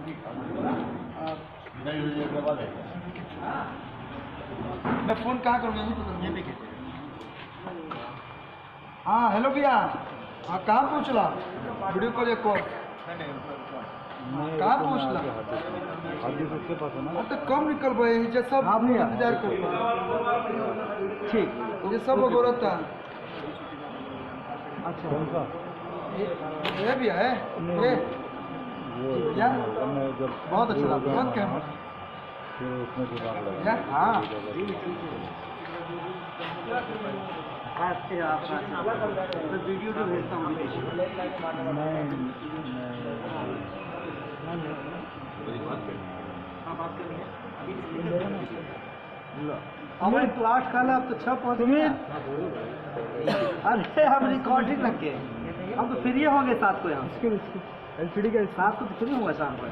मैं फोन कहाँ करूँगा? ये भी हाँ हेलो भैया, हाँ कहाँ पहुँचला? वीडियो कॉल एक कॉल कहाँ पहुँचला? उसके पास है ना। तो कम निकल गए ये सब इंतजार करता। ठीक ये सब गौरव था। अच्छा ये भी है ये यार बहुत अच्छा लगा। बहुत कैमरा फिर उसमें दुकान लगा। हाँ वीडियो तो भेजता हूँ हमारे क्लास खाला अब तो 6 पहुँच गए। अरे हम रिकॉर्डिंग रखे हम तो फ्री होंगे 7 को यहाँ। LCD के 7 को तो फ्री होगा शाम को।